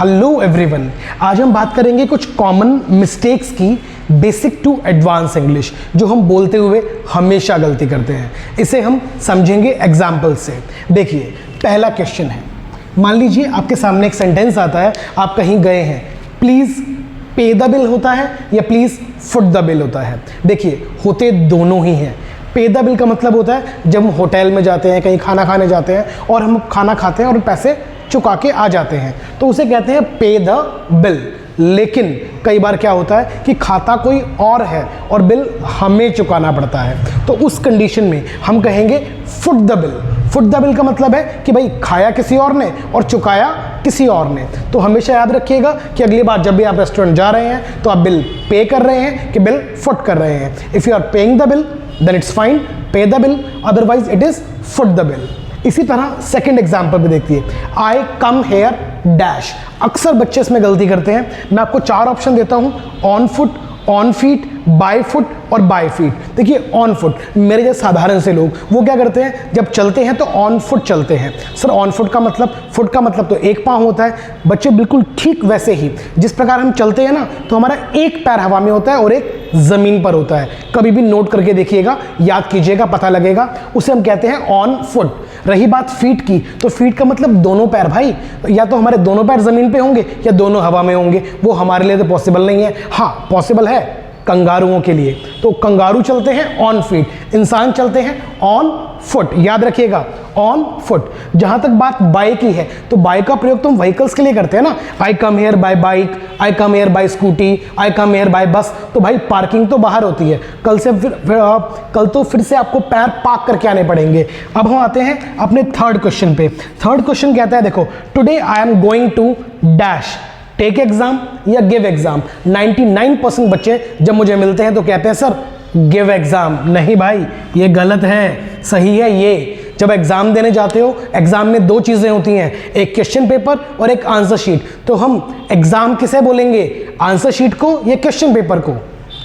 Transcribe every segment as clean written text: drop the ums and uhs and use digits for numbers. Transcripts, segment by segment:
Hello everyone, आज हम बात करेंगे कुछ कॉमन मिस्टेक्स की बेसिक टू एडवांस इंग्लिश जो हम बोलते हुए हमेशा गलती करते हैं। इसे हम समझेंगे एग्जाम्पल से। देखिए, पहला क्वेश्चन है, मान लीजिए आपके सामने एक सेंटेंस आता है, आप कहीं गए हैं, प्लीज़ पे द बिल होता है या प्लीज़ फुट द बिल होता है। देखिए, होते दोनों ही हैं। पे द बिल का मतलब होता है जब हम होटल में जाते हैं, कहीं खाना खाने जाते हैं और हम खाना खाते हैं और पैसे चुका के आ जाते हैं, तो उसे कहते हैं पे द बिल। लेकिन कई बार क्या होता है कि खाता कोई और है और बिल हमें चुकाना पड़ता है, तो उस कंडीशन में हम कहेंगे foot the bill. Foot the bill का मतलब है कि भाई खाया किसी और ने और चुकाया किसी और ने। तो हमेशा याद रखिएगा कि अगली बार जब भी आप रेस्टोरेंट जा रहे हैं तो आप बिल पे कर रहे हैं कि बिल फुट कर रहे हैं। If you are paying the bill then it's fine, pay the bill, otherwise it is foot the bill. इसी तरह सेकंड एग्जाम्पल भी देखिए, आई कम हेयर डैश। अक्सर बच्चे इसमें गलती करते हैं। मैं आपको 4 ऑप्शन देता हूं, on foot, on feet, by foot और बाय फीट। देखिए, ऑन फुट, मेरे जैसे साधारण से लोग वो क्या करते हैं, जब चलते हैं तो ऑन फुट चलते हैं। सर ऑन फुट का मतलब, फुट का मतलब तो एक पाँव होता है। बच्चे बिल्कुल ठीक वैसे ही जिस प्रकार हम चलते हैं ना, तो हमारा एक पैर हवा में होता है और एक ज़मीन पर होता है। कभी भी नोट करके देखिएगा, याद कीजिएगा, पता लगेगा। उसे हम कहते हैं ऑन फुट। रही बात फीट की, तो फीट का मतलब दोनों पैर भाई, या तो हमारे दोनों पैर ज़मीन पे होंगे या दोनों हवा में होंगे। वो हमारे लिए तो पॉसिबल नहीं है। हाँ, पॉसिबल है कंगारुओं के लिए। तो कंगारू चलते हैं ऑन फीट, इंसान चलते हैं ऑन फुट। याद रखिएगा, ऑन फुट। जहां तक बात बाय की है, तो बाय का प्रयोग तो हम व्हीकल्स के लिए करते हैं ना। I come here by bike, I come here by scooty, I come here by bus. तो भाई पार्किंग तो बाहर होती है, कल तो फिर से आपको पैर पार्क करके आने पड़ेंगे। अब हम आते हैं अपने थर्ड क्वेश्चन पे। थर्ड क्वेश्चन कहता है, देखो, today I am going to dash, take exam या गिव एग्जाम। 99% बच्चे जब मुझे मिलते हैं तो कहते हैं सर गिव एग्जाम। नहीं भाई, ये गलत है, सही है ये। जब एग्जाम देने जाते हो, एग्जाम में 2 चीज़ें होती हैं, एक क्वेश्चन पेपर और एक आंसर शीट। तो हम एग्जाम किसे बोलेंगे, आंसर शीट को या क्वेश्चन पेपर को?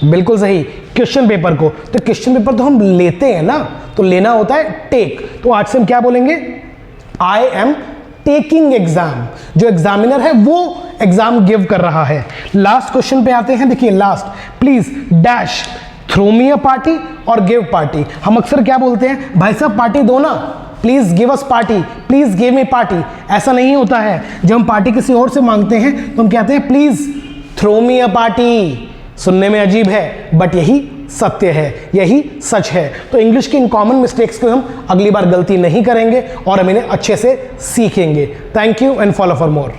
बिल्कुल सही, क्वेश्चन पेपर को। तो क्वेश्चन पेपर तो हम लेते हैं ना, तो लेना होता है टेक। तो आज से हम क्या बोलेंगे, आई एम टेकिंग एग्जाम। जो एग्जामिनर है वो एग्जाम गिव कर रहा है। लास्ट क्वेश्चन पे आते हैं। देखिए, last, please dash throw me a party और गिव पार्टी। हम अक्सर क्या बोलते हैं, भाई साहब पार्टी दो ना, please give us party, please give me party. ऐसा नहीं होता है। जब हम पार्टी किसी और से मांगते हैं तो हम कहते हैं please throw me a party. सुनने में अजीब है, बट यही सत्य है, यही सच है। तो इंग्लिश की इन कॉमन मिस्टेक्स को हम अगली बार गलती नहीं करेंगे और हम इन्हें अच्छे से सीखेंगे। Thank you and follow for more.